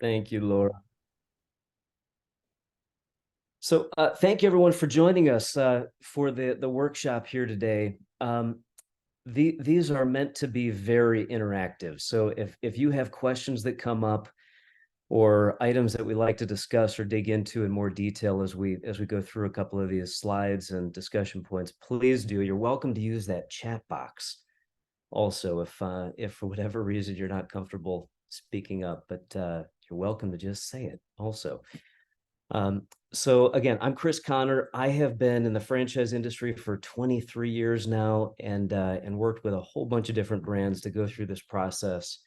Thank you, Laura. So, thank you everyone for joining us for the workshop here today. These are meant to be very interactive. So, if you have questions that come up or items that we like to discuss or dig into in more detail as we go through a couple of these slides and discussion points, please do. You're welcome to use that chat box. Also, if for whatever reason you're not comfortable speaking up, but you're welcome to just say it. Also. So again, I'm Chris Connor. I have been in the franchise industry for 23 years now, and worked with a whole bunch of different brands to go through this process.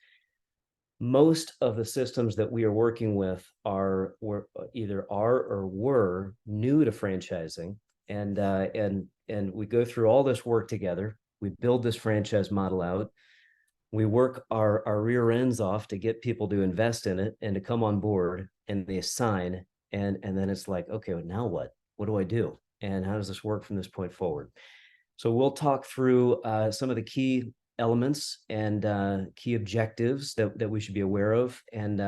Most of the systems that we are working with were either are or were new to franchising, and we go through all this work together. We build this franchise model out. We work our rear ends off to get people to invest in it and to come on board, and they sign, and then it's like, okay, well, now what do I do, and how does this work from this point forward? So we'll talk through some of the key elements and key objectives that we should be aware of, and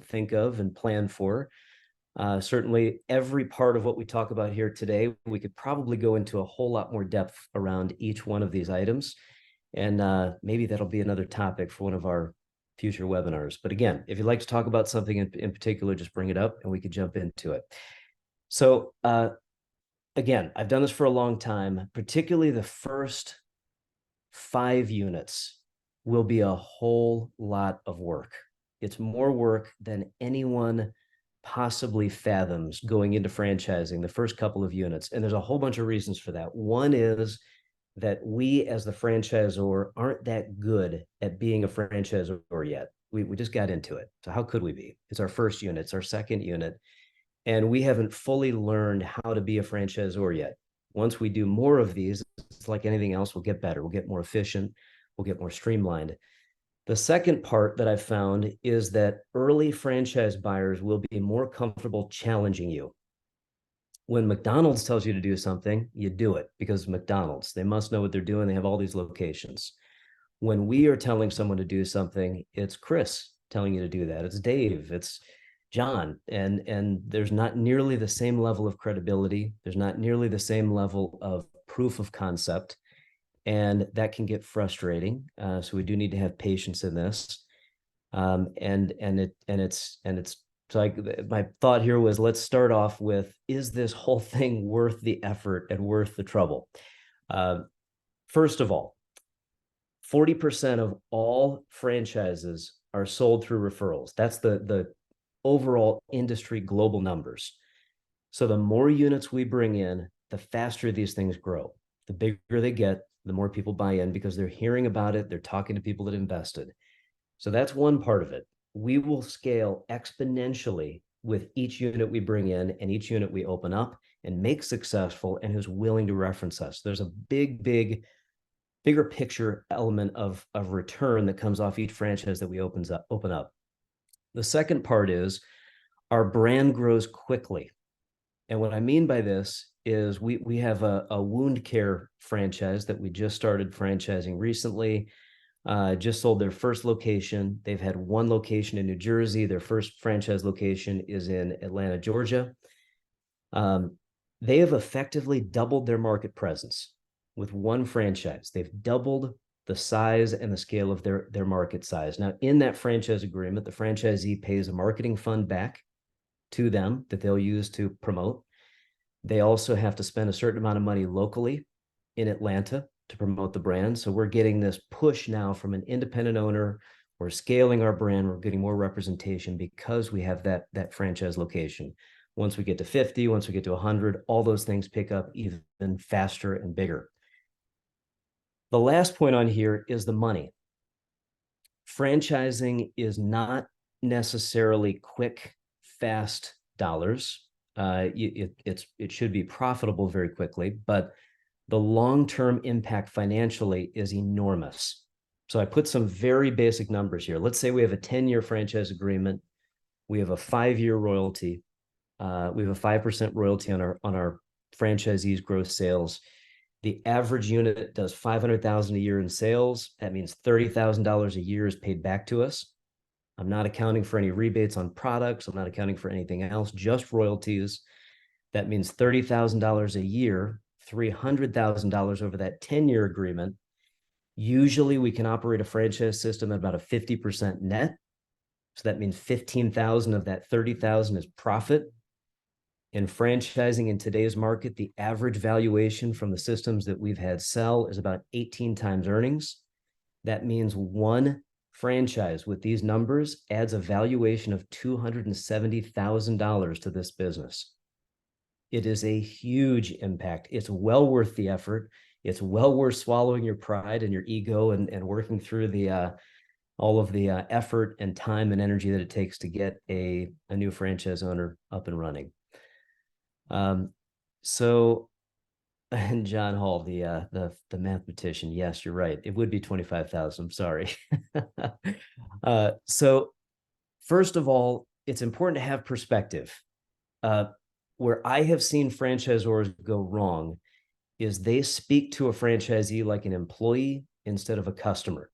think of and plan for. Certainly every part of what we talk about here today, we could probably go into a whole lot more depth around each one of these items, and maybe that'll be another topic for one of our future webinars. But again, if you'd like to talk about something in particular, just bring it up and we could jump into it. So again, I've done this for a long time. Particularly the first 5 units will be a whole lot of work. It's more work than anyone possibly fathoms going into franchising the first couple of units. And there's a whole bunch of reasons for that. One is that we as the franchisor aren't that good at being a franchisor yet. We just got into it. So how could we be? It's our first unit, it's our second unit, and we haven't fully learned how to be a franchisor yet. Once we do more of these, it's like anything else, we'll get better, we'll get more efficient, we'll get more streamlined. The second part that I've found is that early franchise buyers will be more comfortable challenging you. When McDonald's tells you to do something, you do it because McDonald's, they must know what they're doing. They have all these locations. When we are telling someone to do something, it's Chris telling you to do that. It's Dave, it's John. And there's not nearly the same level of credibility. There's not nearly the same level of proof of concept. And that can get frustrating. So we do need to have patience in this. It's so my thought here was, let's start off with, is this whole thing worth the effort and worth the trouble? First of all, 40% of all franchises are sold through referrals. That's the overall industry global numbers. So the more units we bring in, the faster these things grow. The bigger they get, the more people buy in because they're hearing about it, they're talking to people that invested. So that's one part of it. We will scale exponentially with each unit we bring in and each unit we open up and make successful and who's willing to reference us. There's a bigger picture element of return that comes off each franchise that we open up. The second part is our brand grows quickly. And what I mean by this is we have a wound care franchise that we just started franchising recently. Just sold their first location. They've had one location in New Jersey. Their first franchise location is in Atlanta, Georgia. They have effectively doubled their market presence with one franchise. They've doubled the size and the scale of their market size. Now, in that franchise agreement, the franchisee pays a marketing fund back to them that they'll use to promote. They also have to spend a certain amount of money locally in Atlanta to promote the brand. So we're getting this push now from an independent owner. We're scaling our brand. We're getting more representation because we have that franchise location. Once we get to 50, once we get to 100, all those things pick up even faster and bigger. The last point on here is the money. Franchising is not necessarily quick, fast dollars. It should be profitable very quickly, but the long-term impact financially is enormous. So I put some very basic numbers here. Let's say we have a 10-year franchise agreement. We have a 5-year royalty. We have a 5% royalty on our franchisees' gross sales. The average unit does $500,000 a year in sales. That means $30,000 a year is paid back to us. I'm not accounting for any rebates on products. I'm not accounting for anything else, just royalties. That means $30,000 a year, $300,000 over that 10-year agreement. Usually we can operate a franchise system at about a 50% net. So that means 15,000 of that 30,000 is profit. In franchising in today's market, the average valuation from the systems that we've had sell is about 18 times earnings. That means one franchise with these numbers adds a valuation of $270,000 to this business. It is a huge impact. It's well worth the effort. It's well worth swallowing your pride and your ego and working through the all of the effort and time and energy that it takes to get a new franchise owner up and running. So, and John Hall, the mathematician, yes, you're right. It would be 25,000. I'm sorry. So first of all, it's important to have perspective. Where I have seen franchisors go wrong is they speak to a franchisee like an employee instead of a customer.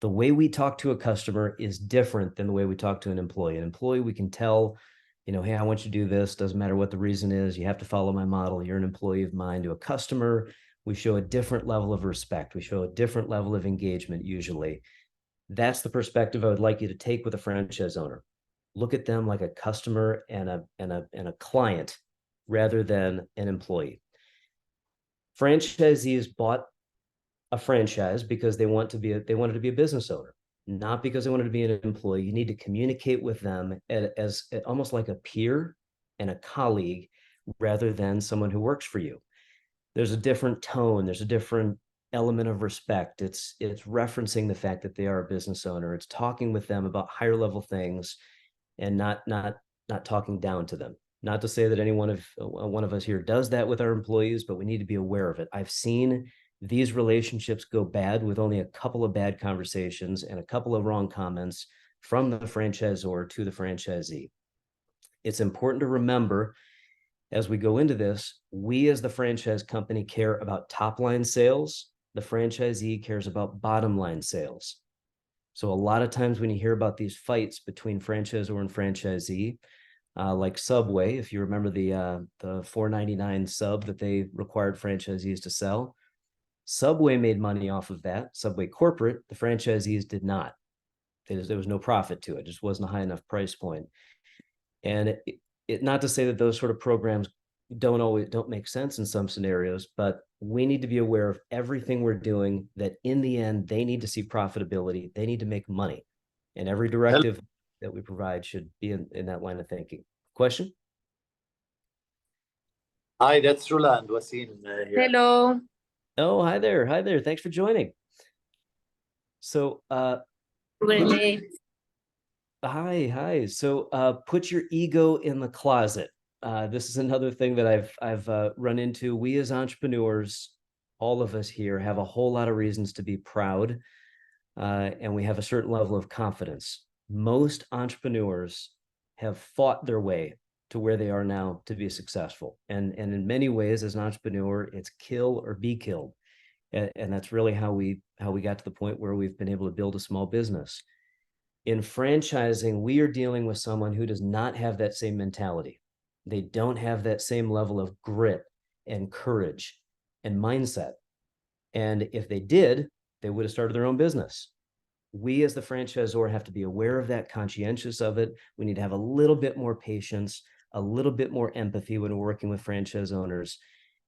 The way we talk to a customer is different than the way we talk to an employee. An employee, we can tell, hey, I want you to do this. Doesn't matter what the reason is. You have to follow my model. You're an employee of mine. To a customer, we show a different level of respect. We show a different level of engagement usually. That's the perspective I would like you to take with a franchise owner. Look at them like a customer and a client rather than an employee. Franchisees bought a franchise because they wanted to be a business owner, not because they wanted to be an employee. You need to communicate with them as almost like a peer and a colleague rather than someone who works for you. There's a different tone. There's a different element of respect. It's referencing the fact that they are a business owner. It's talking with them about higher level things and not talking down to them. Not to say that any one of us here does that with our employees, but we need to be aware of it. I've seen these relationships go bad with only a couple of bad conversations and a couple of wrong comments from the franchisor to the franchisee. It's important to remember as we go into this, we as the franchise company care about top line sales. The franchisee cares about bottom line sales. So a lot of times when you hear about these fights between franchisor and franchisee, like Subway, if you remember the $4.99 sub that they required franchisees to sell, Subway made money off of that. Subway corporate, the franchisees did not. There was no profit to it. It just wasn't a high enough price point. And not to say that those sort of programs don't make sense in some scenarios, but we need to be aware of everything we're doing, that in the end, they need to see profitability. They need to make money. And every directive that we provide should be in that line of thinking. Question? Hi, that's Roland Wasim here. Hello. Oh, hi there. Hi there. Thanks for joining. So, Renee. hi. So, put your ego in the closet. This is another thing that I've run into. We as entrepreneurs, all of us here, have a whole lot of reasons to be proud, and we have a certain level of confidence. Most entrepreneurs have fought their way to where they are now to be successful, and in many ways, as an entrepreneur, it's kill or be killed, and that's really how we got to the point where we've been able to build a small business. In franchising, we are dealing with someone who does not have that same mentality. They don't have that same level of grit and courage and mindset. And if they did, they would have started their own business. We as the franchisor have to be aware of that, conscientious of it. We need to have a little bit more patience, a little bit more empathy when we're working with franchise owners,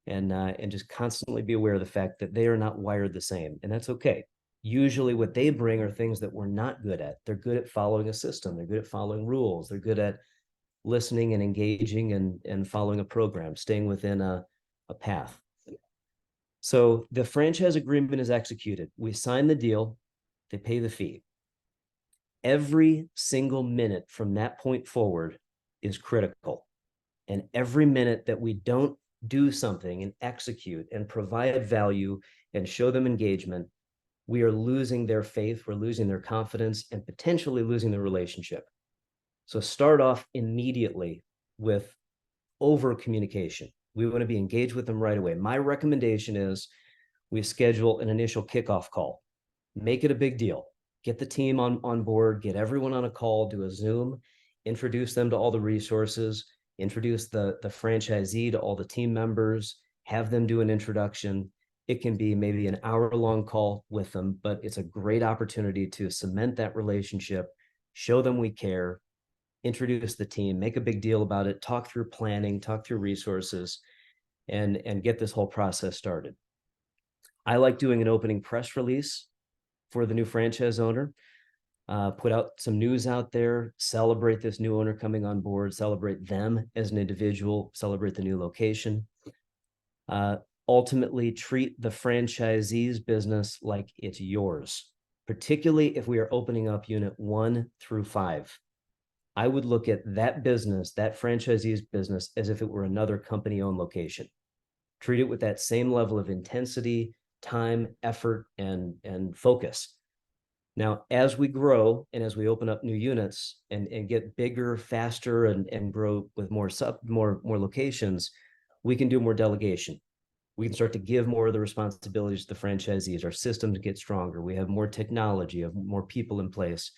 and just constantly be aware of the fact that they are not wired the same. And that's okay. Usually what they bring are things that we're not good at. They're good at following a system. They're good at following rules. They're good at listening and engaging and following a program, staying within a path. So the franchise agreement is executed. We sign the deal. They pay the fee. Every single minute from that point forward is critical. And every minute that we don't do something and execute and provide value and show them engagement, we are losing their faith, we're losing their confidence, and potentially losing the relationship. So start off immediately with over communication. We want to be engaged with them right away. My recommendation is we schedule an initial kickoff call. Make it a big deal. get the team on board, get everyone on a call, do a Zoom, introduce them to all the resources, introduce the franchisee to all the team members, have them do an introduction. It can be maybe an hour-long call with them, but it's a great opportunity to cement that relationship, show them we care, introduce the team, make a big deal about it, talk through planning, talk through resources, and get this whole process started. I like doing an opening press release for the new franchise owner, put out some news out there, celebrate this new owner coming on board, celebrate them as an individual, celebrate the new location. Ultimately, treat the franchisee's business like it's yours, particularly if we are opening up unit 1 through 5. I would look at that business, that franchisee's business, as if it were another company-owned location. Treat it with that same level of intensity, time, effort, and focus. Now, as we grow and as we open up new units and get bigger, faster, and grow with more locations, we can do more delegation. We can start to give more of the responsibilities to the franchisees. Our systems get stronger. We have more technology, have more people in place.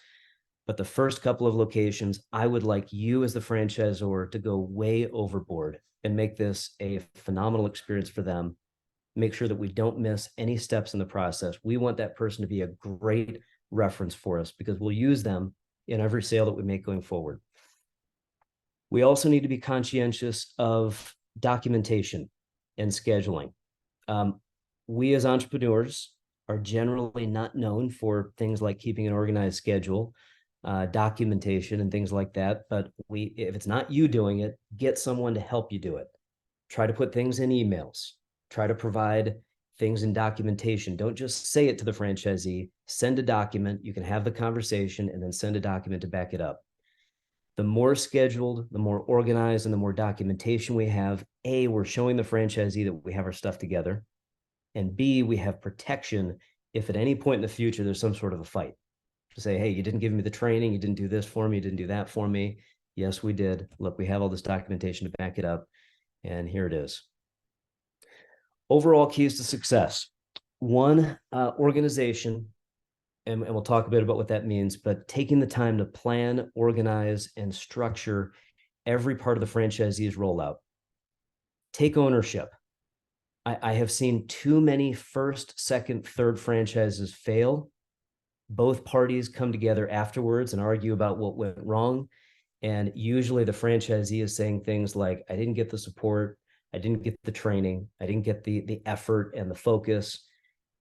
But the first couple of locations, I would like you as the franchisor to go way overboard and make this a phenomenal experience for them. Make sure that we don't miss any steps in the process. We want that person to be a great reference for us because we'll use them in every sale that we make going forward. We also need to be conscientious of documentation and scheduling. We as entrepreneurs are generally not known for things like keeping an organized schedule, documentation and things like that. But if it's not you doing it, get someone to help you do it. Try to put things in emails. Try to provide things in documentation. Don't just say it to the franchisee. Send a document. You can have the conversation and then send a document to back it up. The more scheduled, the more organized, and the more documentation we have, A, we're showing the franchisee that we have our stuff together, and B, we have protection if at any point in the future there's some sort of a fight. To say, hey, you didn't give me the training, you didn't do this for me, you didn't do that for me. Yes, we did. Look, we have all this documentation to back it up, and here it is. Overall keys to success. One, organization, and we'll talk a bit about what that means, but taking the time to plan, organize, and structure every part of the franchisee's rollout. Take ownership. I have seen too many first, second, third franchises fail. Both parties come together afterwards and argue about what went wrong. And usually the franchisee is saying things like, I didn't get the support, I didn't get the training, I didn't get the effort and the focus.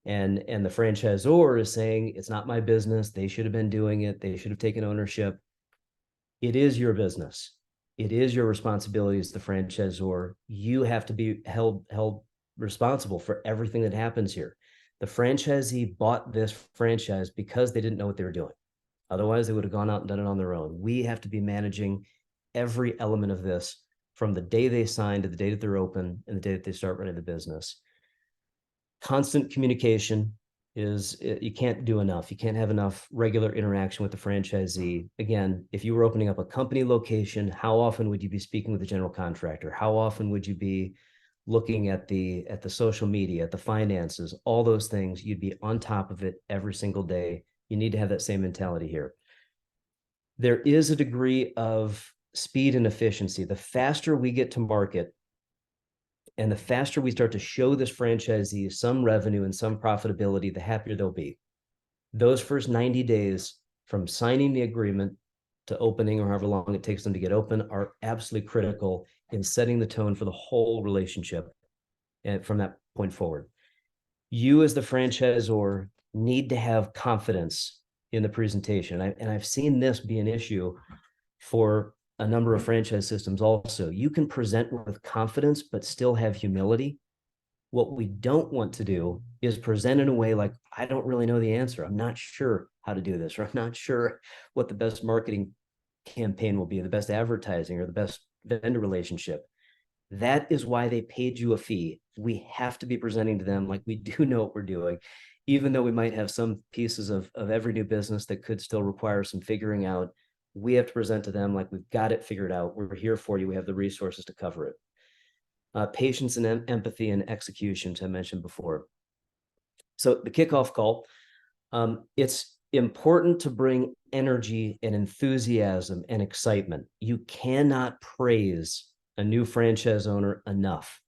And the franchisor is saying, it's not my business. They should have been doing it. They should have taken ownership. It is your business. It is your responsibility as the franchisor. You have to be held responsible for everything that happens here. The franchisee bought this franchise because they didn't know what they were doing. Otherwise, they would have gone out and done it on their own. We have to be managing every element of this from the day they sign to the day that they're open and the day that they start running the business. Constant communication is, you can't do enough. You can't have enough regular interaction with the franchisee. Again, if you were opening up a company location, how often would you be speaking with the general contractor? How often would you be looking at the social media, at the finances, all those things? You'd be on top of it every single day. You need to have that same mentality here. There is a degree of speed and efficiency. The faster we get to market, and the faster we start to show this franchisee some revenue and some profitability, the happier they'll be. Those first 90 days from signing the agreement to opening, or however long it takes them to get open, are absolutely critical in setting the tone for the whole relationship and from that point forward. You as the franchisor need to have confidence in the presentation. And I've seen this be an issue for a number of franchise systems also. You can present with confidence, but still have humility. What we don't want to do is present in a way like, I don't really know the answer. I'm not sure how to do this, or I'm not sure what the best marketing campaign will be, the best advertising, or the best vendor relationship. That is why they paid you a fee. We have to be presenting to them like we do know what we're doing, even though we might have some pieces of every new business that could still require some figuring out. We have to present to them like we've got it figured out. We're here for you. We have the resources to cover it. Patience and empathy and execution, as I mentioned before. So the kickoff call, it's important to bring energy and enthusiasm and excitement. You cannot praise a new franchise owner enough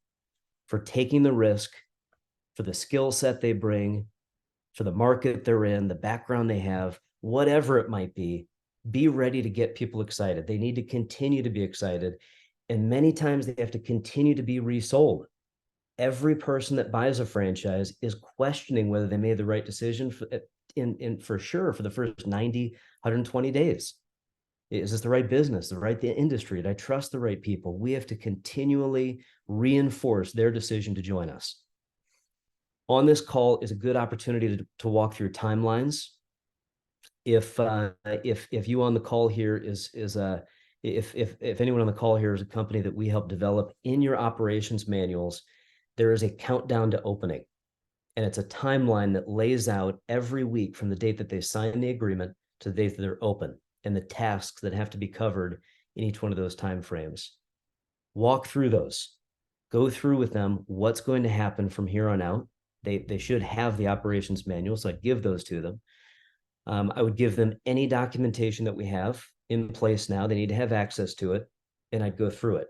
for taking the risk, for the skill set they bring, for the market they're in, the background they have, whatever it might be. Be ready to get people excited. They need to continue to be excited. And many times they have to continue to be resold. Every person that buys a franchise is questioning whether they made the right decision for sure for the first 90, 120 days. Is this the right business, the right industry? Did I trust the right people? We have to continually reinforce their decision to join us. On this call is a good opportunity to walk through timelines. If you on the call here if anyone on the call here is a company that we help develop, in your operations manuals, there is a countdown to opening. And it's a timeline that lays out every week from the date that they sign the agreement to the date that they're open, and the tasks that have to be covered in each one of those timeframes. Walk through those. Go through with them what's going to happen from here on out. They should have the operations manual, so I'd give those to them. I would give them any documentation that we have in place now. They need to have access to it, and I'd go through it.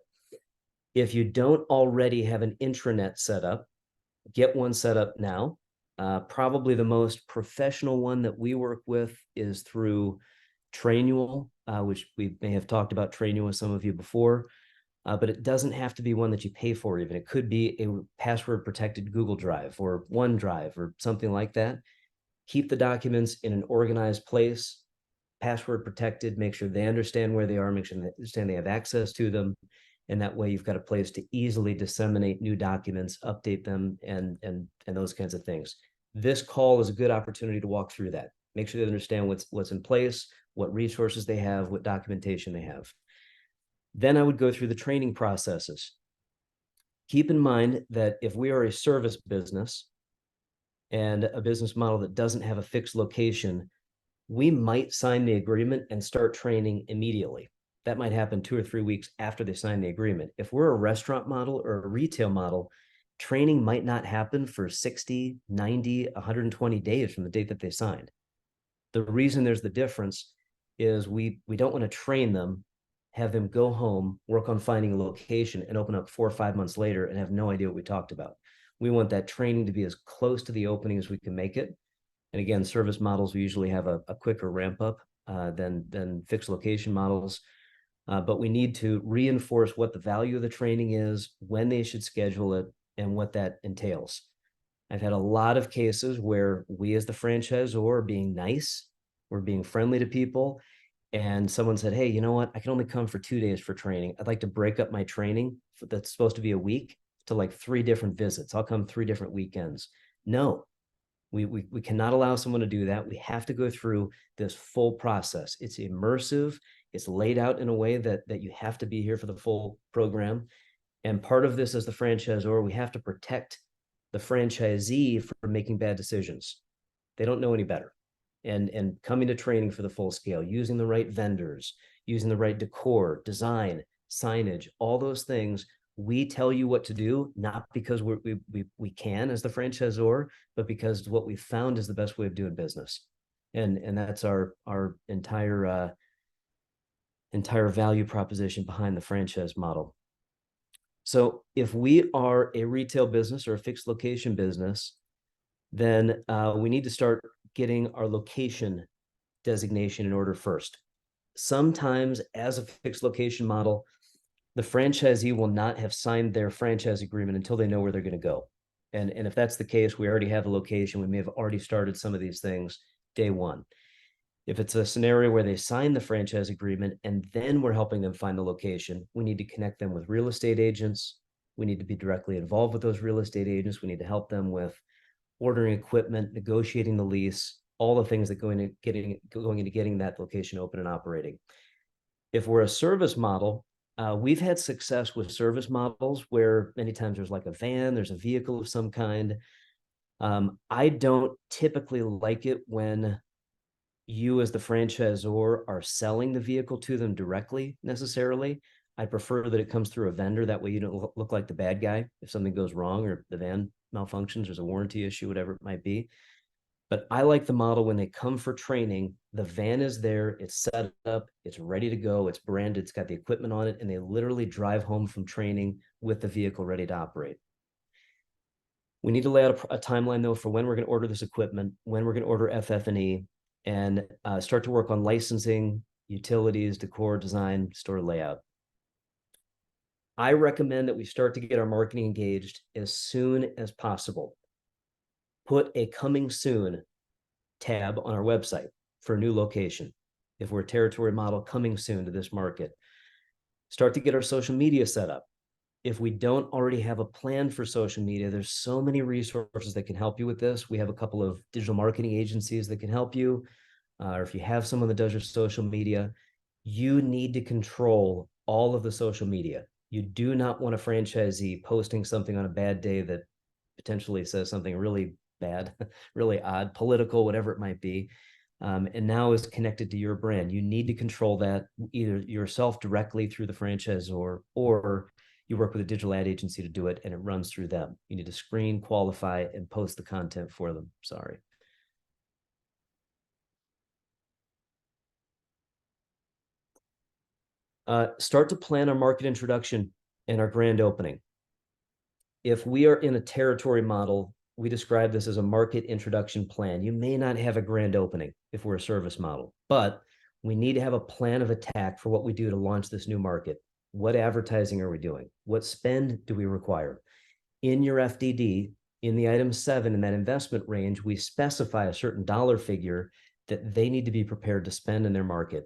If you don't already have an intranet set up, get one set up now. Probably the most professional one that we work with is through Trainual, which we may have talked about Trainual with some of you before, but it doesn't have to be one that you pay for even. It could be a password protected Google Drive or OneDrive or something like that. Keep the documents in an organized place, password protected, make sure they understand where they are, make sure they understand they have access to them. And that way you've got a place to easily disseminate new documents, update them, and those kinds of things. This call is a good opportunity to walk through that. Make sure they understand what's in place, what resources they have, what documentation they have. Then I would go through the training processes. Keep in mind that if we are a service business and a business model that doesn't have a fixed location, we might sign the agreement and start training immediately. That might happen 2 or 3 weeks after they sign the agreement. If we're a restaurant model or a retail model, training might not happen for 60, 90, 120 days from the date that they signed. The reason there's the difference is we don't want to train them, have them go home, work on finding a location, and open up 4 or 5 months later and have no idea what we talked about. We want that training to be as close to the opening as we can make it. And again, service models, we usually have a quicker ramp up than fixed location models. But we need to reinforce what the value of the training is, when they should schedule it, and what that entails. I've had a lot of cases where we as the franchisor are being nice, we're being friendly to people, and someone said, hey, you know what? I can only come for 2 days for training. I'd like to break up my training that's supposed to be a week to like 3 different visits. I'll come 3 different weekends. No, we cannot allow someone to do that. We have to go through this full process. It's immersive. It's laid out in a way that you have to be here for the full program. And part of this as the franchisor, we have to protect the franchisee from making bad decisions. They don't know any better. And coming to training for the full scale, using the right vendors, using the right decor, design, signage, all those things. We tell you what to do, not because we can as the franchisor, but because what we found is the best way of doing business. And that's our entire value proposition behind the franchise model. So if we are a retail business or a fixed location business, then we need to start getting our location designation in order first. Sometimes as a fixed location model, the franchisee will not have signed their franchise agreement until they know where they're going to go. And if that's the case, we already have a location. We may have already started some of these things day one. If it's a scenario where they sign the franchise agreement and then we're helping them find the location, we need to connect them with real estate agents. We need to be directly involved with those real estate agents. We need to help them with ordering equipment, negotiating the lease, all the things that go into getting that location open and operating. If we're a service model, we've had success with service models where many times there's like a van, there's a vehicle of some kind. I don't typically like it when you as the franchisor are selling the vehicle to them directly necessarily. I prefer that it comes through a vendor. That way you don't look like the bad guy if something goes wrong or the van malfunctions, there's a warranty issue, whatever it might be. But I like the model when they come for training, the van is there, it's set up, it's ready to go, it's branded, it's got the equipment on it, and they literally drive home from training with the vehicle ready to operate. We need to lay out a timeline, though, for when we're going to order this equipment, when we're going to order FF&E, and start to work on licensing, utilities, decor, design, store layout. I recommend that we start to get our marketing engaged as soon as possible. Put a coming soon tab on our website for a new location. If we're a territory model, coming soon to this market. Start to get our social media set up. If we don't already have a plan for social media, there's so many resources that can help you with this. We have a couple of digital marketing agencies that can help you. Or if you have someone that does your social media, you need to control all of the social media. You do not want a franchisee posting something on a bad day that potentially says something really bad, really odd, political, whatever it might be, and now is connected to your brand. You need to control that either yourself directly through the franchisor, or you work with a digital ad agency to do it and it runs through them. You need to screen, qualify, and post the content for them. Sorry. Start to plan our market introduction and our grand opening. If we are in a territory model, we describe this as a market introduction plan. You may not have a grand opening if we're a service model, but we need to have a plan of attack for what we do to launch this new market. What advertising are we doing? What spend do we require? In your FDD, in the item 7, in that investment range, we specify a certain dollar figure that they need to be prepared to spend in their market.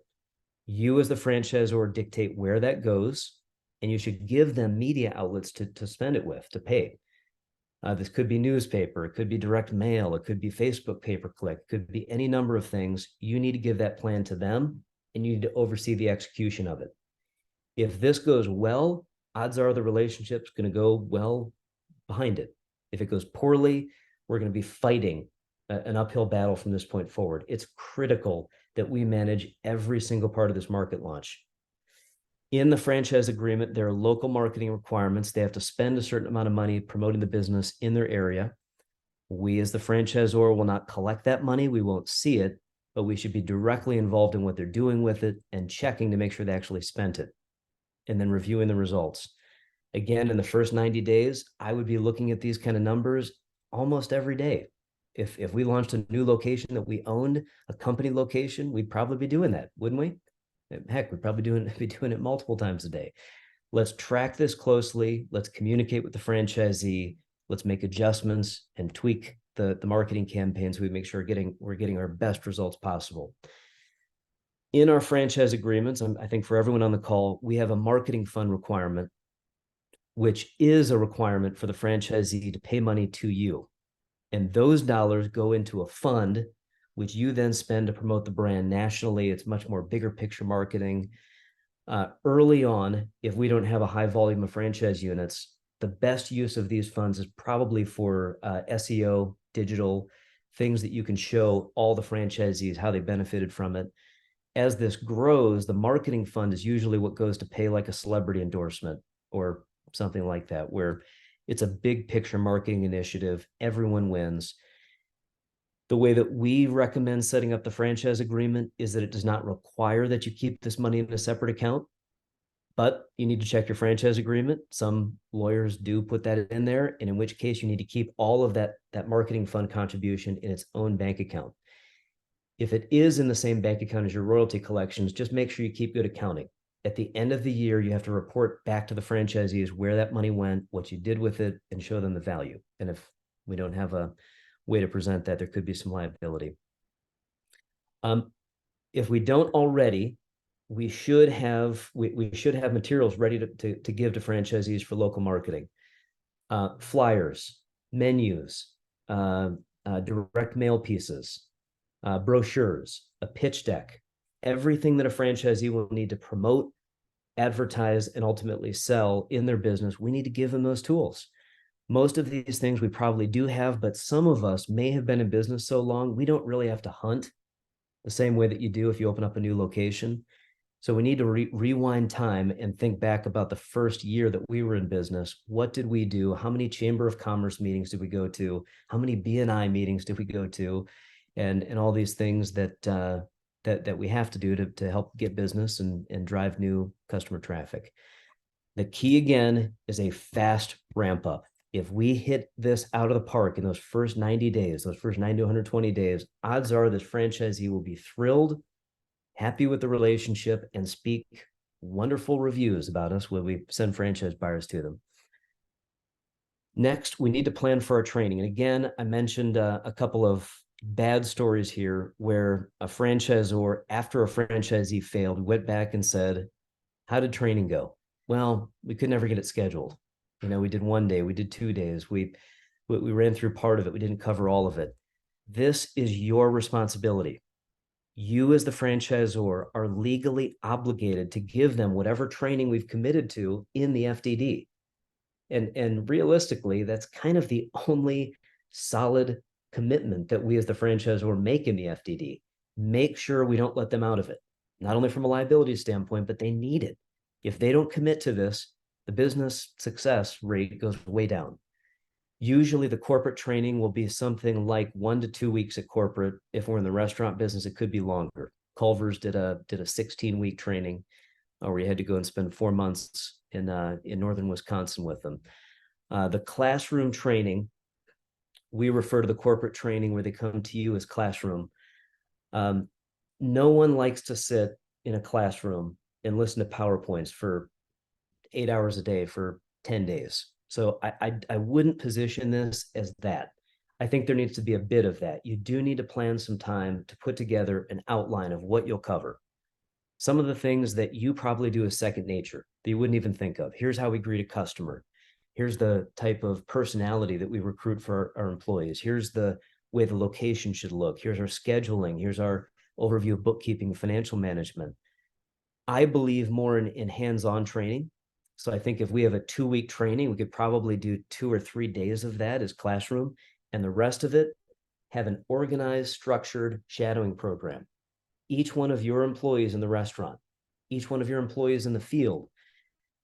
You as the franchisor dictate where that goes, and you should give them media outlets to spend it with, to pay. This could be newspaper, it could be direct mail, it could be Facebook pay-per-click, it could be any number of things. You need to give that plan to them, and you need to oversee the execution of it. If this goes well, odds are the relationship's going to go well behind it. If it goes poorly, we're going to be fighting an uphill battle from this point forward. It's critical that we manage every single part of this market launch. In the franchise agreement, there are local marketing requirements. They have to spend a certain amount of money promoting the business in their area. We, as the franchisor, will not collect that money. We won't see it, but we should be directly involved in what they're doing with it and checking to make sure they actually spent it, and then reviewing the results. Again, in the first 90 days, I would be looking at these kind of numbers almost every day. If we launched a new location that we owned, a company location, we'd probably be doing that, wouldn't we? Heck, we'd probably be doing it multiple times a day. Let's track this closely. Let's communicate with the franchisee. Let's make adjustments and tweak the marketing campaigns. We make sure we're getting our best results possible. In our franchise agreements, I think for everyone on the call, we have a marketing fund requirement, which is a requirement for the franchisee to pay money to you. And those dollars go into a fund, which you then spend to promote the brand nationally. It's much more bigger picture marketing. Early on, if we don't have a high volume of franchise units, the best use of these funds is probably for SEO, digital, things that you can show all the franchisees how they benefited from it. As this grows, the marketing fund is usually what goes to pay like a celebrity endorsement or something like that, where it's a big picture marketing initiative. Everyone wins. The way that we recommend setting up the franchise agreement is that it does not require that you keep this money in a separate account, but you need to check your franchise agreement. Some lawyers do put that in there, and in which case you need to keep all of that marketing fund contribution in its own bank account. If it is in the same bank account as your royalty collections, just make sure you keep good accounting. At the end of the year, you have to report back to the franchisees where that money went, what you did with it, and show them the value. And if we don't have a way to present that, there could be some liability. If we don't already, we should have materials ready to give to franchisees for local marketing. Flyers, menus, direct mail pieces, brochures, a pitch deck, everything that a franchisee will need to promote, advertise, and ultimately sell in their business. We need to give them those tools. Most of these things we probably do have, but some of us may have been in business so long, we don't really have to hunt the same way that you do if you open up a new location. So we need to rewind time and think back about the first year that we were in business. What did we do? How many Chamber of Commerce meetings did we go to? How many BNI meetings did we go to? and all these things that we have to do to help get business and drive new customer traffic. The key again is a fast ramp up. If we hit this out of the park in those first 90 days, those first 90 to 120 days, odds are this franchisee will be thrilled, happy with the relationship, and speak wonderful reviews about us when we send franchise buyers to them. Next, we need to plan for our training. And again, I mentioned a couple of bad stories here where a franchisor, after a franchisee failed, went back and said, how did training go? Well, we could never get it scheduled. We did 1 day, we did 2 days, we ran through part of it, we didn't cover all of it. This is your responsibility. You as the franchisor are legally obligated to give them whatever training we've committed to in the FDD. And realistically, that's kind of the only solid commitment that we as the franchisor make in the FDD. Make sure we don't let them out of it, not only from a liability standpoint, but they need it. If they don't commit to this, the business success rate goes way down. Usually the corporate training will be something like 1 to 2 weeks at corporate. If we're in the restaurant business, it could be longer. Culver's did a 16-week training where we had to go and spend 4 months in northern Wisconsin with them. The classroom training, we refer to the corporate training where they come to you as classroom. No one likes to sit in a classroom and listen to PowerPoints for 8 hours a day for 10 days. So I wouldn't position this as that. I think there needs to be a bit of that. You do need to plan some time to put together an outline of what you'll cover. Some of the things that you probably do as second nature that you wouldn't even think of. Here's how we greet a customer. Here's the type of personality that we recruit for our employees. Here's the way the location should look. Here's our scheduling. Here's our overview of bookkeeping, financial management. I believe more in hands-on training. So I think if we have a 2-week training, we could probably do 2 or 3 days of that as classroom, and the rest of it have an organized, structured shadowing program. Each one of your employees in the restaurant, each one of your employees in the field,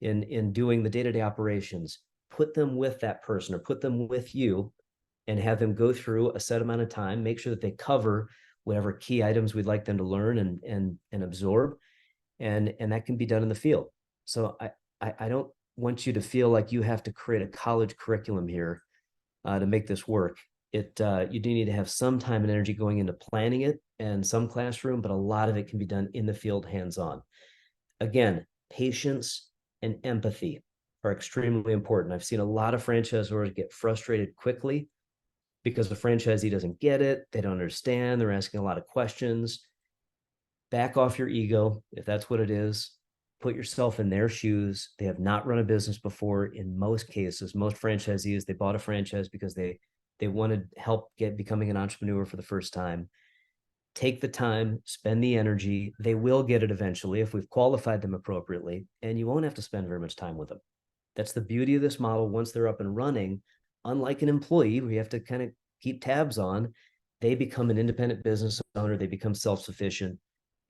in doing the day-to-day operations, put them with that person or put them with you and have them go through a set amount of time, make sure that they cover whatever key items we'd like them to learn and absorb. And that can be done in the field. So I don't want you to feel like you have to create a college curriculum here to make this work. You do need to have some time and energy going into planning it and some classroom, but a lot of it can be done in the field, hands-on. Again, patience and empathy are extremely important. I've seen a lot of franchisors get frustrated quickly because the franchisee doesn't get it, they don't understand, they're asking a lot of questions. Back off your ego, if that's what it is. Put yourself in their shoes. They have not run a business before. In most cases, most franchisees, they bought a franchise because they wanted help becoming an entrepreneur for the first time. Take the time, spend the energy. They will get it eventually if we've qualified them appropriately, and you won't have to spend very much time with them. That's the beauty of this model. Once they're up and running, unlike an employee, we have to kind of keep tabs on, they become an independent business owner, they become self-sufficient.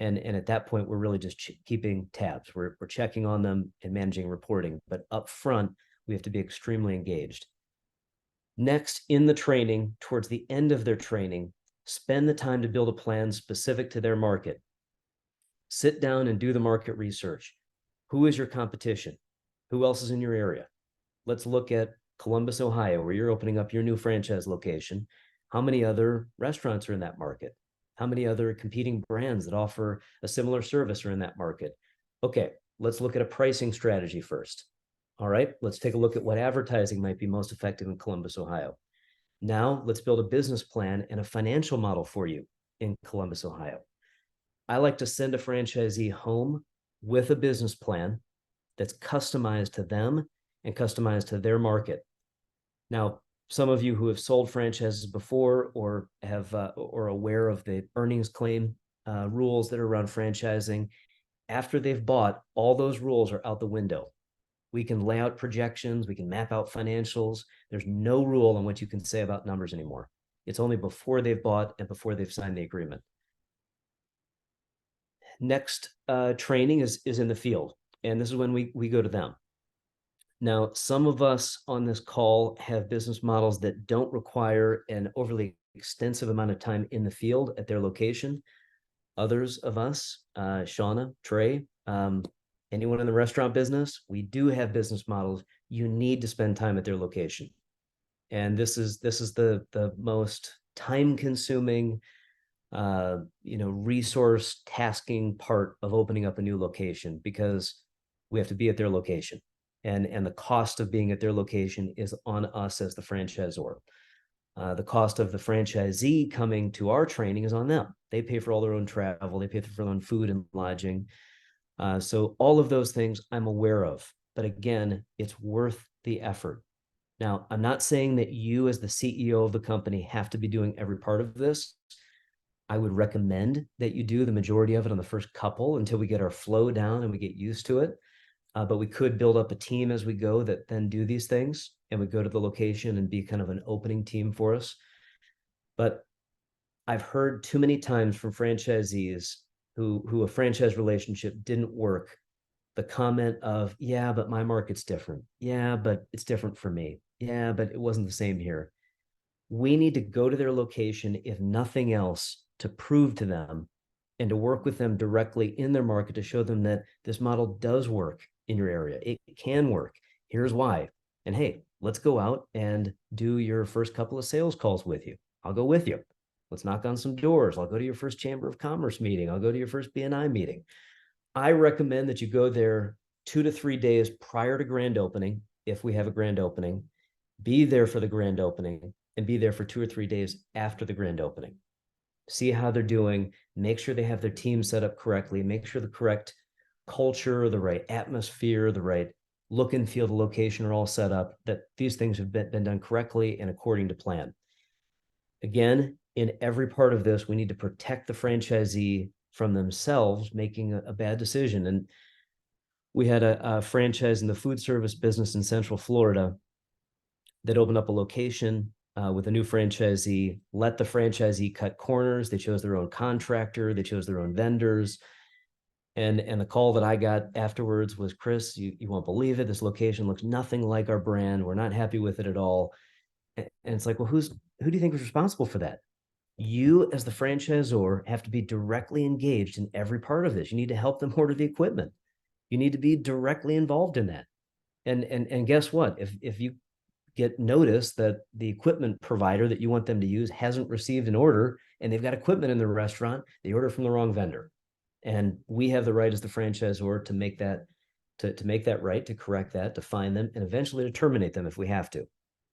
And at that point, we're really just keeping tabs. We're checking on them and managing reporting. But up front, we have to be extremely engaged. Next, in the training, towards the end of their training, spend the time to build a plan specific to their market. Sit down and do the market research. Who is your competition? Who else is in your area? Let's look at Columbus, Ohio, where you're opening up your new franchise location. How many other restaurants are in that market? How many other competing brands that offer a similar service are in that market? Okay, let's look at a pricing strategy first. All right, let's take a look at what advertising might be most effective in Columbus, Ohio. Now let's build a business plan and a financial model for you in Columbus, Ohio. I like to send a franchisee home with a business plan that's customized to them and customized to their market. Now, some of you who have sold franchises before or have or aware of the earnings claim rules that are around franchising, after they've bought, all those rules are out the window. We can lay out projections, we can map out financials. There's no rule on what you can say about numbers anymore. It's only before they've bought and before they've signed the agreement. Next training is in the field, and this is when we go to them. Now, some of us on this call have business models that don't require an overly extensive amount of time in the field at their location. Others of us, Shauna, Trey, anyone in the restaurant business, we do have business models. You need to spend time at their location. And this is the most time consuming, resource tasking part of opening up a new location, because we have to be at their location, and the cost of being at their location is on us as the franchisor. The cost of the franchisee coming to our training is on them. They pay for all their own travel, they pay for their own food and lodging. So all of those things I'm aware of, but again, it's worth the effort. Now, I'm not saying that you as the CEO of the company have to be doing every part of this. I would recommend that you do the majority of it on the first couple until we get our flow down and we get used to it. But we could build up a team as we go that then do these things, and we go to the location and be kind of an opening team for us. But I've heard too many times from franchisees who a franchise relationship didn't work, the comment of, yeah, but my market's different. Yeah, but it's different for me. Yeah, but it wasn't the same here. We need to go to their location, if nothing else, to prove to them and to work with them directly in their market to show them that this model does work in your area. It can work. Here's why. And hey, let's go out and do your first couple of sales calls with you. I'll go with you. Let's knock on some doors. I'll go to your first Chamber of Commerce meeting. I'll go to your first BNI meeting. I recommend that you go there 2 to 3 days prior to grand opening, if we have a grand opening, be there for the grand opening, and be there for 2 or 3 days after the grand opening. See how they're doing, make sure they have their team set up correctly, make sure the correct culture, the right atmosphere, the right look and feel, the location are all set up, that these things have been done correctly and according to plan. Again, in every part of this, we need to protect the franchisee from themselves making a bad decision. And we had a franchise in the food service business in Central Florida that opened up a location with a new franchisee, let the franchisee cut corners. They chose their own contractor, they chose their own vendors. And the call that I got afterwards was, Chris, you won't believe it. This location looks nothing like our brand. We're not happy with it at all. And it's like, well, who do you think was responsible for that? You as the franchisor have to be directly engaged in every part of this. You need to help them order the equipment. You need to be directly involved in that. And guess what? If you get notice that the equipment provider that you want them to use hasn't received an order and they've got equipment in the restaurant, they order from the wrong vendor. And we have the right as the franchisor to make that right, to correct that, to find them, and eventually to terminate them if we have to.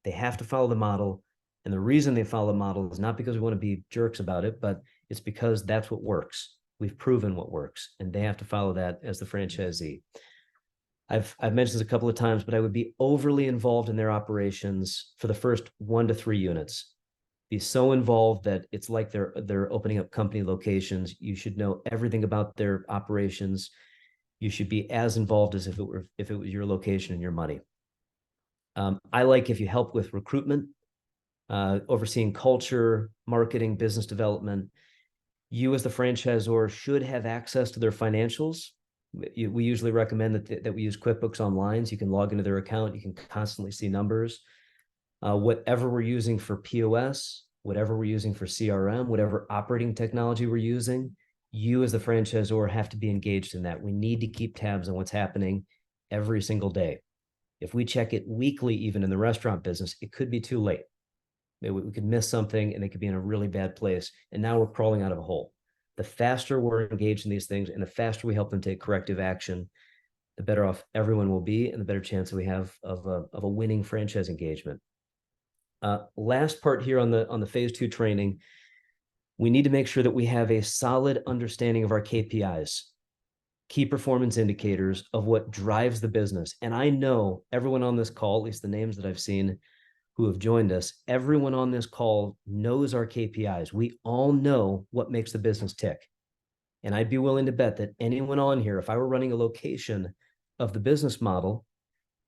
They have to follow the model. And the reason they follow the model is not because we want to be jerks about it, but it's because that's what works. We've proven what works, and they have to follow that as the franchisee. I've mentioned this a couple of times, but I would be overly involved in their operations for the first 1 to 3 units. Be so involved that it's like they're opening up company locations. You should know everything about their operations. You should be as involved as if it was your location and your money. I like if you help with recruitment, overseeing culture, marketing, business development. You as the franchisor should have access to their financials. We usually recommend that we use QuickBooks Online, so you can log into their account. You can constantly see numbers. Whatever we're using for POS, whatever we're using for CRM, whatever operating technology we're using, you as the franchisor have to be engaged in that. We need to keep tabs on what's happening every single day. If we check it weekly, even in the restaurant business, it could be too late. We could miss something and they could be in a really bad place. And now we're crawling out of a hole. The faster we're engaged in these things and the faster we help them take corrective action, the better off everyone will be and the better chance that we have of a winning franchise engagement. Last part here on the phase 2 training, we need to make sure that we have a solid understanding of our KPIs, key performance indicators of what drives the business. And I know everyone on this call, at least the names that I've seen who have joined us, everyone on this call knows our KPIs. We all know what makes the business tick. And I'd be willing to bet that anyone on here, if I were running a location of the business model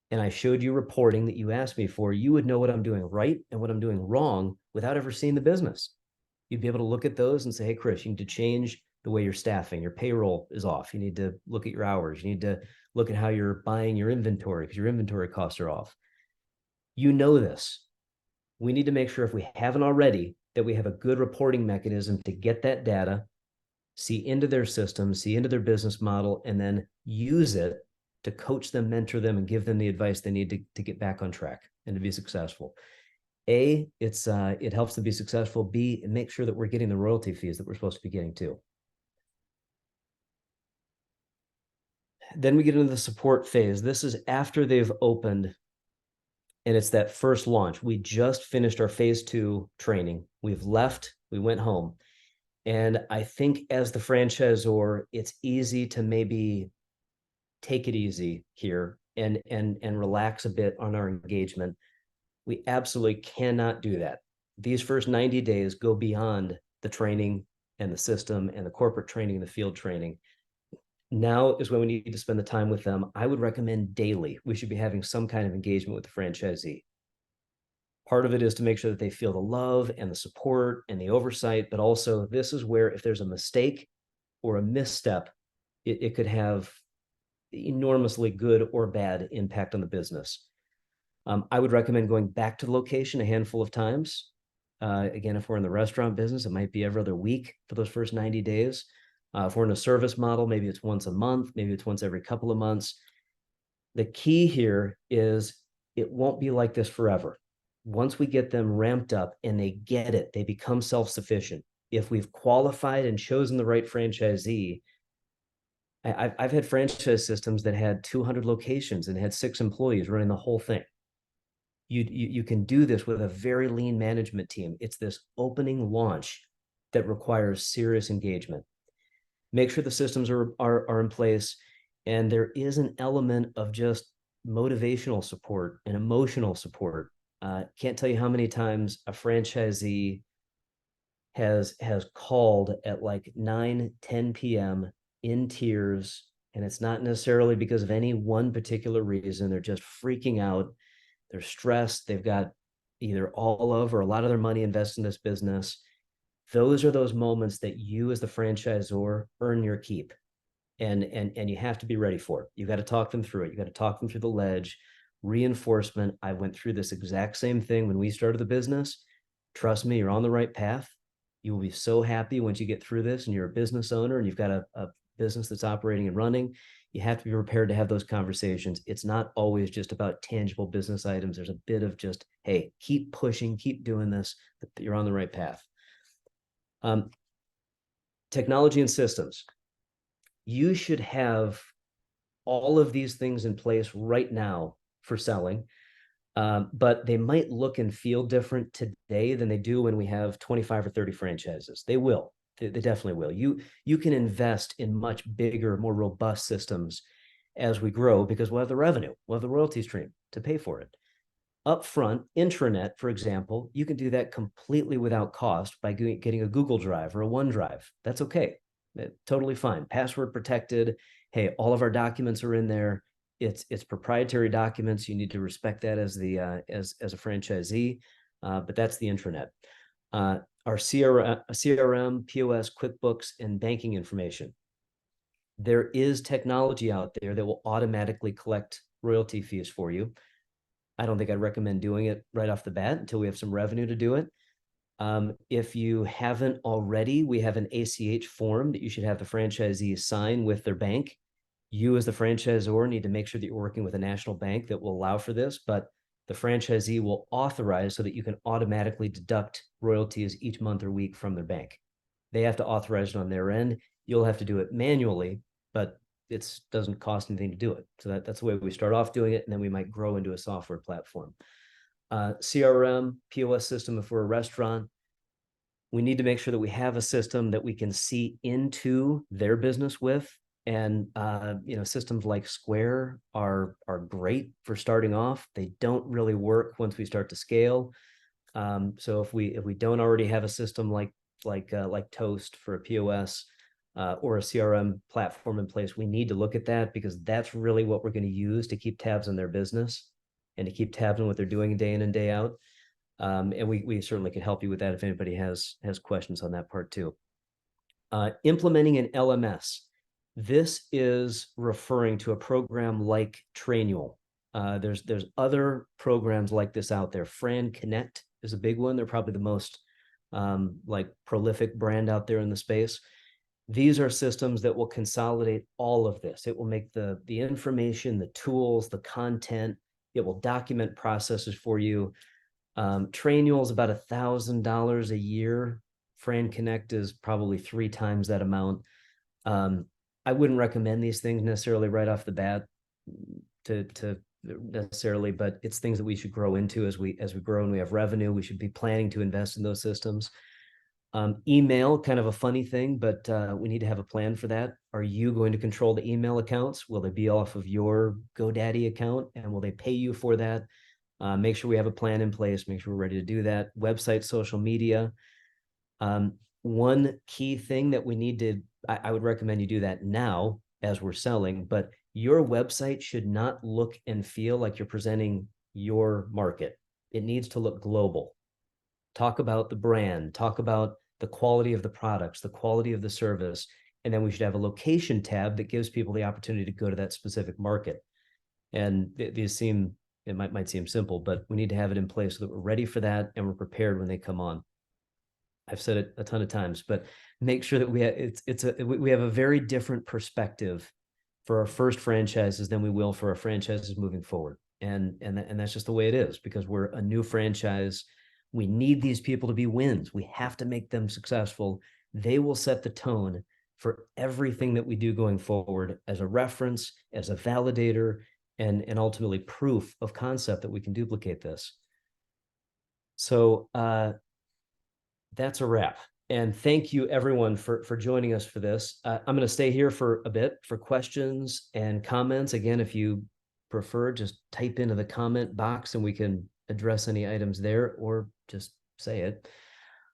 and I showed you reporting that you asked me for, you would know what I'm doing right and what I'm doing wrong without ever seeing the business. You'd be able to look at those and say, hey, Chris, you need to change the way you're staffing. Your payroll is off. You need to look at your hours. You need to look at how you're buying your inventory because your inventory costs are off. You know this. We need to make sure, if we haven't already, that we have a good reporting mechanism to get that data, see into their system, see into their business model, and then use it to coach them, mentor them, and give them the advice they need to get back on track and to be successful. A, it helps them be successful. B, and make sure that we're getting the royalty fees that we're supposed to be getting too. Then we get into the support phase. This is after they've opened, and it's that first launch. We just finished our phase 2 training. We've left, we went home. And I think as the franchisor, it's easy to maybe take it easy here and relax a bit on our engagement. We absolutely cannot do that. These first 90 days go beyond the training and the system and the corporate training and the field training. Now is when we need to spend the time with them. I would recommend daily. We should be having some kind of engagement with the franchisee. Part of it is to make sure that they feel the love and the support and the oversight, but also this is where if there's a mistake or a misstep, it could have enormously good or bad impact on the business. I would recommend going back to the location a handful of times. Again, if we're in the restaurant business, it might be every other week for those first 90 days. If we're in a service model, maybe it's once a month, maybe it's once every couple of months. The key here is it won't be like this forever. Once we get them ramped up and they get it, they become self-sufficient. If we've qualified and chosen the right franchisee, I've had franchise systems that had 200 locations and had 6 employees running the whole thing. You can do this with a very lean management team. It's this opening launch that requires serious engagement. Make sure the systems are in place, and there is an element of just motivational support and emotional support. Can't tell you how many times a franchisee has called at like 9-10 p.m. in tears, and it's not necessarily because of any one particular reason. They're just freaking out. They're stressed. They've got either all of or a lot of their money invested in this business. Those are those moments that you as the franchisor earn your keep. And you have to be ready for it. You got to talk them through it. You got to talk them through the ledge. Reinforcement. I went through this exact same thing when we started the business. Trust me, you're on the right path. You will be so happy once you get through this and you're a business owner and you've got a business that's operating and running. You have to be prepared to have those conversations. It's not always just about tangible business items. There's a bit of just, hey, keep pushing, keep doing this. You're on the right path. Technology and systems. You should have all of these things in place right now for selling, but they might look and feel different today than they do when we have 25 or 30 franchises. They will. They definitely will. You can invest in much bigger, more robust systems as we grow because we'll have the revenue, we'll have the royalty stream to pay for it. Upfront, intranet, for example, you can do that completely without cost by getting a Google Drive or a OneDrive. That's okay. Totally fine. Password protected. Hey, all of our documents are in there. It's proprietary documents. You need to respect that as a franchisee, but that's the intranet. Our CRM, POS, QuickBooks, and banking information. There is technology out there that will automatically collect royalty fees for you. I don't think I'd recommend doing it right off the bat until we have some revenue to do it. If you haven't already, we have an ACH form that you should have the franchisee sign with their bank. You as the franchisor need to make sure that you're working with a national bank that will allow for this, but the franchisee will authorize so that you can automatically deduct royalties each month or week from their bank. They have to authorize it on their end. You'll have to do it manually, but it doesn't cost anything to do it. So that's the way we start off doing it, and then we might grow into a software platform. CRM, POS system, if we're a restaurant, we need to make sure that we have a system that we can see into their business with. And systems like Square are great for starting off. They don't really work once we start to scale. So if we don't already have a system like Toast for a POS or a CRM platform in place, we need to look at that because that's really what we're going to use to keep tabs on their business and to keep tabs on what they're doing day in and day out. And we certainly can help you with that if anybody has questions on that part too. Implementing an LMS. This is referring to a program like Trainual. There's other programs like this out there. Fran Connect is a big one. They're probably the most like prolific brand out there in the space. These are systems that will consolidate all of this. It will make the information, the tools, the content. It will document processes for you. Trainual is about $1,000 a year. Fran Connect is probably 3 times that amount. I wouldn't recommend these things necessarily right off the bat to necessarily, but it's things that we should grow into as we grow and we have revenue. We should be planning to invest in those systems. Email, kind of a funny thing, but we need to have a plan for that. Are you going to control the email accounts? Will they be off of your GoDaddy account, and will they pay you for that? Make sure we have a plan in place. Make sure we're ready to do that. Website, social media. One key thing that we need to, I would recommend you do that now as we're selling, but your website should not look and feel like you're presenting your market. It needs to look global. Talk about the brand, talk about the quality of the products, the quality of the service, and then we should have a location tab that gives people the opportunity to go to that specific market. And these seem, it might seem simple, but we need to have it in place so that we're ready for that and we're prepared when they come on. I've said it a ton of times, but make sure that we have, we have a very different perspective for our first franchises than we will for our franchises moving forward. And that's just the way it is, because we're a new franchise. We need these people to be wins. We have to make them successful. They will set the tone for everything that we do going forward as a reference, as a validator, and ultimately proof of concept that we can duplicate this. So that's a wrap. And thank you everyone for joining us for this. I'm going to stay here for a bit for questions and comments. Again, if you prefer, just type into the comment box and we can address any items there, or just say it.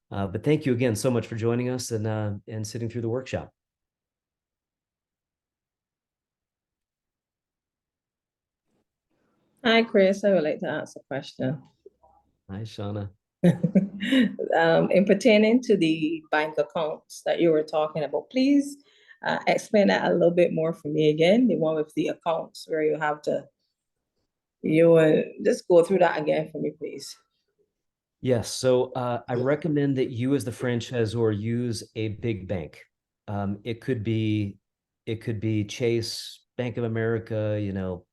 But thank you again so much for joining us and sitting through the workshop. Hi, Chris. I would like to ask a question. Hi, Shauna. In pertaining to the bank accounts that you were talking about, please explain that a little bit more for me again. The one with the accounts where you have to, just go through that again for me, please. Yes. So I recommend that you as the franchisor use a big bank. It could be Chase, Bank of America,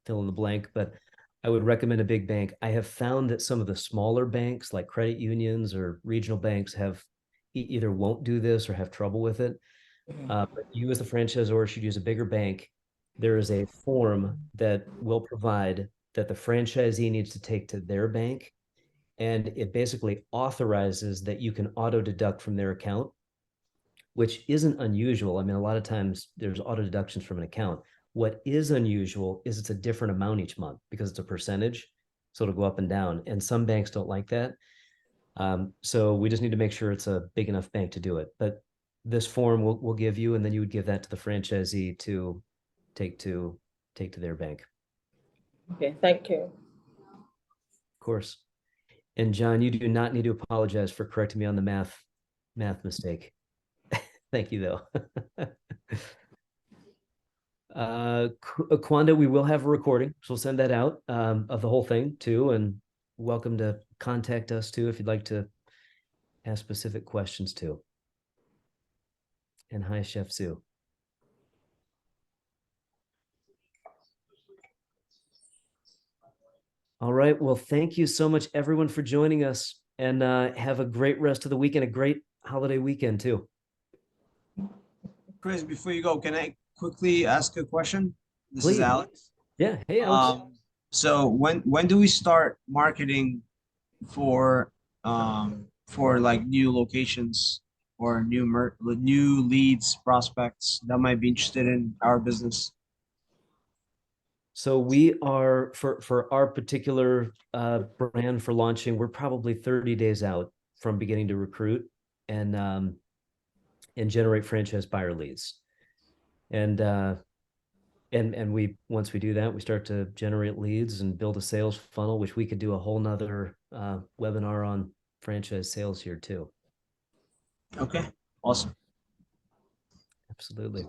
fill in the blank, but I would recommend a big bank. I have found that some of the smaller banks like credit unions or regional banks have either won't do this or have trouble with it. But you as the franchisor should use a bigger bank. There is a form that will provide that the franchisee needs to take to their bank, and it basically authorizes that you can auto deduct from their account, which isn't unusual. I mean, a lot of times there's auto deductions from an account. What is unusual is it's a different amount each month because it's a percentage. So it'll go up and down. And some banks don't like that. So we just need to make sure it's a big enough bank to do it. But this form we'll give you, and then you would give that to the franchisee to take to their bank. Okay, thank you. Of course. And John, you do not need to apologize for correcting me on the math mistake. Thank you, though. Kwanda, we will have a recording, so we'll send that out of the whole thing too, and welcome to contact us too if you'd like to ask specific questions too. And hi, Chef Sue. All right, well, thank you so much, everyone, for joining us, and have a great rest of the weekend, a great holiday weekend too. Chris, before you go, can I quickly ask a question? This Please. is Alex. Yeah. Hey, Alex. So when do we start marketing for like new locations or new leads, prospects that might be interested in our business? So we are for our particular brand for launching, we're probably 30 days out from beginning to recruit and generate franchise buyer leads. And we once we do that, we start to generate leads and build a sales funnel, which we could do a whole nother webinar on franchise sales here too. Okay, awesome. Absolutely.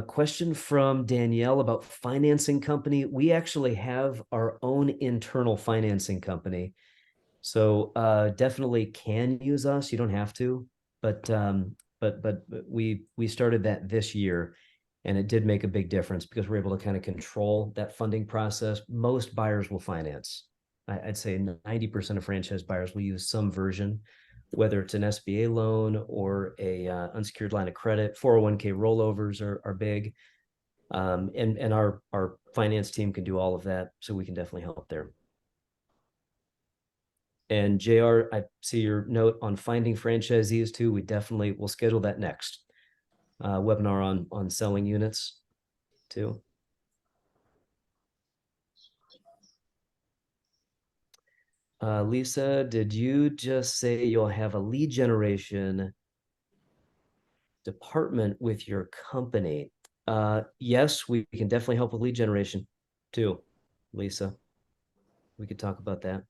Question from Danielle about financing company. We actually have our own internal financing company. So definitely can use us. You don't have to, but we started that this year, and it did make a big difference because we're able to kind of control that funding process. Most buyers will finance. I'd say 90% of franchise buyers will use some version, whether it's an SBA loan or a unsecured line of credit. 401k rollovers are big, and our finance team can do all of that, so we can definitely help there. And JR, I see your note on finding franchisees too. We definitely will schedule that next webinar on selling units too. Lisa, did you just say you'll have a lead generation department with your company? Yes, we can definitely help with lead generation too, Lisa. We could talk about that.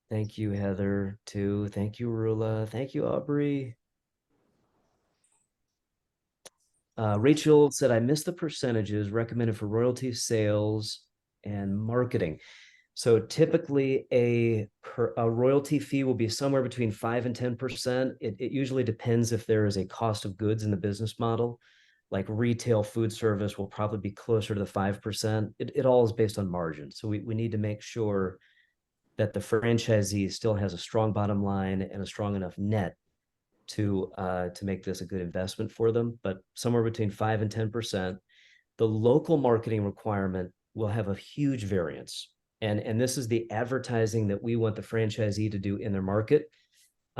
Thank you, Heather, too. Thank you, Rula. Thank you, Aubrey. Rachel said, I missed the percentages recommended for royalty sales and marketing. So typically a royalty fee will be somewhere between 5 and 10%. It usually depends if there is a cost of goods in the business model. Like retail food service will probably be closer to the 5%. It all is based on margin. So we need to make sure that the franchisee still has a strong bottom line and a strong enough net to make this a good investment for them. But somewhere between 5 and 10%. The local marketing requirement will have a huge variance. And this is the advertising that we want the franchisee to do in their market.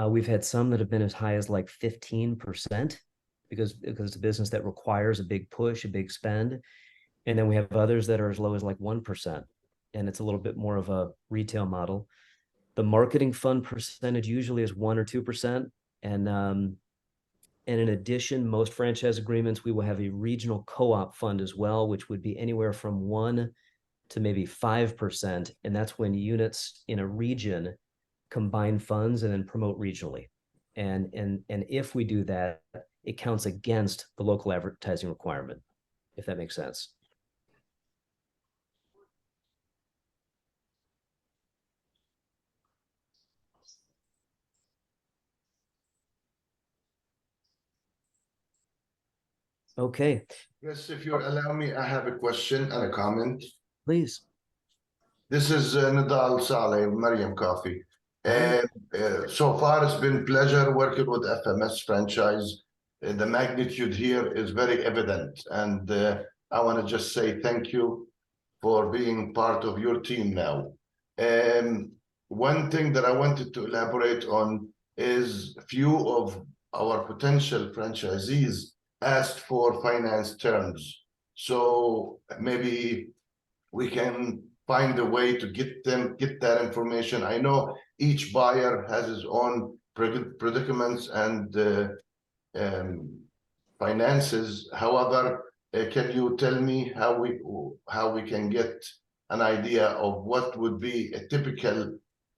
We've had some that have been as high as like 15% because it's a business that requires a big push, a big spend. And then we have others that are as low as like 1%. And it's a little bit more of a retail model. The marketing fund percentage usually is 1 or 2%. And in addition, most franchise agreements, we will have a regional co-op fund as well, which would be anywhere from 1 to maybe 5%. And that's when units in a region combine funds and then promote regionally. And if we do that, it counts against the local advertising requirement, if that makes sense. Okay, Yes, if you allow me, I have a question and a comment. please. This is Nidal Saleh, Mariam Coffee. Hi. So far, it's been pleasure working with FMS franchise. The magnitude here is very evident, and I want to just say thank you for being part of your team now. One thing that I wanted to elaborate on is few of our potential franchisees asked for finance terms. So maybe we can find a way to get that information. I know each buyer has his own predicaments and finances. However, can you tell me how we can get an idea of what would be a typical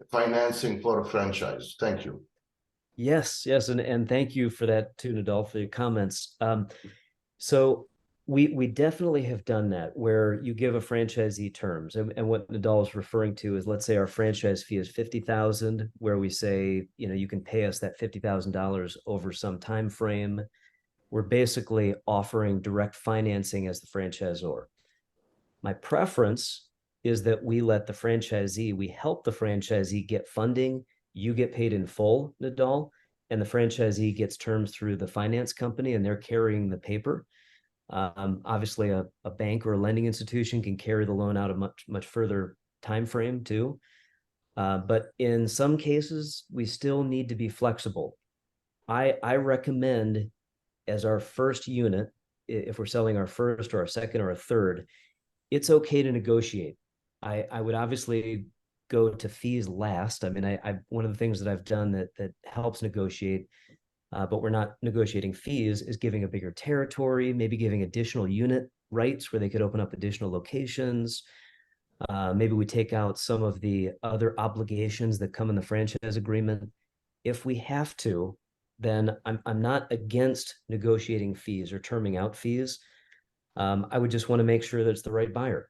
financing for a franchise? Thank you. Yes, and thank you for that too, Nadal, for your comments. So we definitely have done that where you give a franchisee terms, and what Nadal is referring to is, let's say our franchise fee is $50,000, where we say, you can pay us that $50,000 over some time frame. We're basically offering direct financing as the franchisor. My preference is that we help the franchisee get funding. You get paid in full, Nadal, and the franchisee gets terms through the finance company, and they're carrying the paper. Obviously, a bank or a lending institution can carry the loan out a much further time frame too. But in some cases, we still need to be flexible. I recommend as our first unit, if we're selling our first or our second or a third, it's okay to negotiate. I would obviously go to fees last. I mean, I one of the things that I've done that helps negotiate, but we're not negotiating fees, is giving a bigger territory, maybe giving additional unit rights where they could open up additional locations. Maybe we take out some of the other obligations that come in the franchise agreement. If we have to, then I'm not against negotiating fees or terming out fees. I would just want to make sure that it's the right buyer.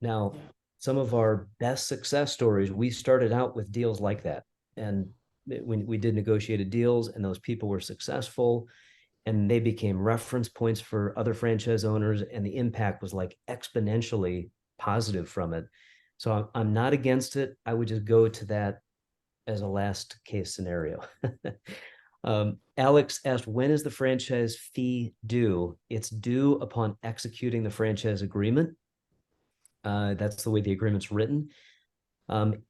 Now, some of our best success stories, we started out with deals like that. And when we did negotiated deals and those people were successful and they became reference points for other franchise owners, and the impact was like exponentially positive from it. So I'm not against it. I would just go to that as a last case scenario. Alex asked, when is the franchise fee due? It's due upon executing the franchise agreement. That's the way the agreement's written.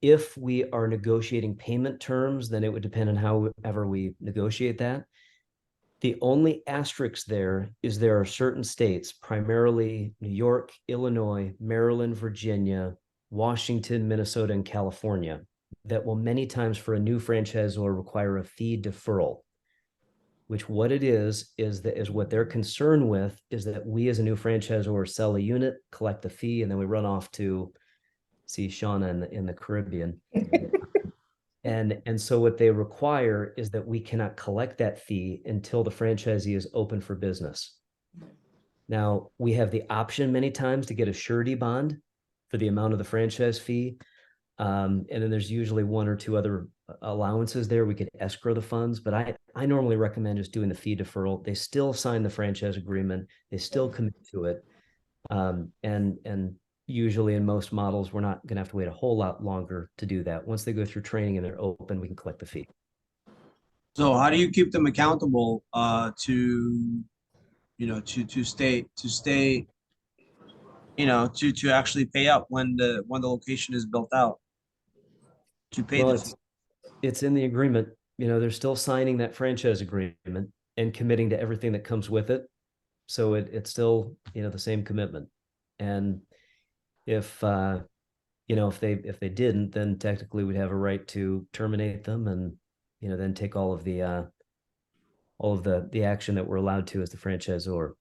If we are negotiating payment terms, then it would depend on however we negotiate that. The only asterisk there is there are certain states, primarily New York, Illinois, Maryland, Virginia, Washington, Minnesota, and California, that will many times for a new franchisor require a fee deferral, which what it is what they're concerned with is that we as a new franchisor sell a unit, collect the fee, and then we run off to see Shauna in the Caribbean. And so what they require is that we cannot collect that fee until the franchisee is open for business. Now, we have the option many times to get a surety bond for the amount of the franchise fee. And then there's usually one or two other allowances there. We could escrow the funds, but I normally recommend just doing the fee deferral. They still sign the franchise agreement. They still commit to it. And usually in most models, we're not going to have to wait a whole lot longer to do that. Once they go through training and they're open, we can collect the fee. So how do you keep them accountable to stay to actually pay up when the location is built out to pay Well, the fee? it's in the agreement. They're still signing that franchise agreement and committing to everything that comes with it. So it's still, the same commitment. And if they didn't, then technically we'd have a right to terminate them and, then take all of the action that we're allowed to as the franchisor.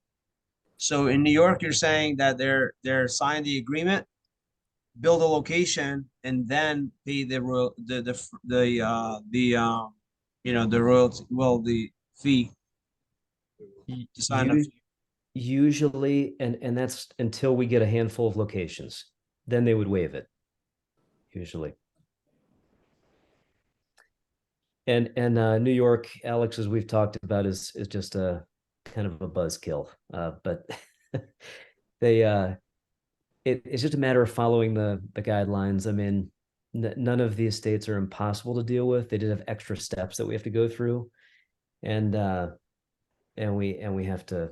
So in New York, you're saying that they're signing the agreement, build a location, and then pay the royalty, the fee to sign up. Usually, and that's until we get a handful of locations, then they would waive it, usually. And New York, Alex, as we've talked about, is just a kind of a buzzkill. But it's just a matter of following the guidelines. I mean, none of these states are impossible to deal with. They did have extra steps that we have to go through, and we have to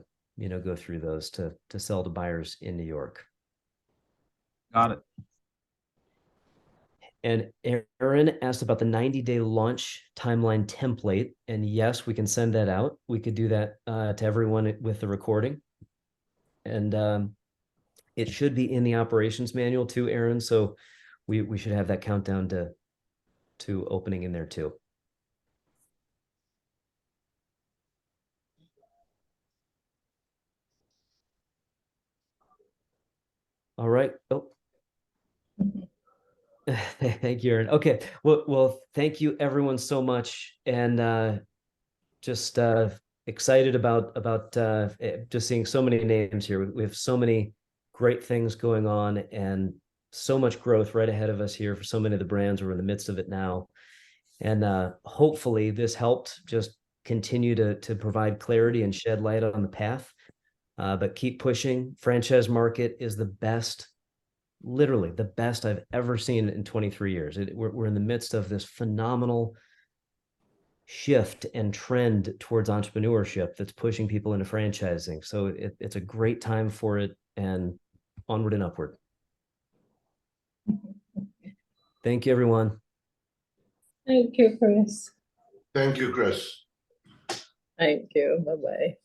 go through those to sell to buyers in New York. Got it. And Aaron asked about the 90-day launch timeline template. And yes, we can send that out. We could do that to everyone with the recording. And it should be in the operations manual too, Aaron. So we should have that countdown to opening in there too. All right. Oh. Thank you, Aaron. Okay. Well, thank you everyone so much. And just excited about just seeing so many names here. We have so many great things going on and so much growth right ahead of us here for so many of the brands. We're in the midst of it now. And hopefully this helped just continue to provide clarity and shed light on the path. But keep pushing. Franchise market is the best, literally the best I've ever seen in 23 years. We're in the midst of this phenomenal shift and trend towards entrepreneurship that's pushing people into franchising. So it's a great time for it, and onward and upward. Thank you, everyone. Thank you, Chris. Thank you, Chris. Thank you. Bye-bye.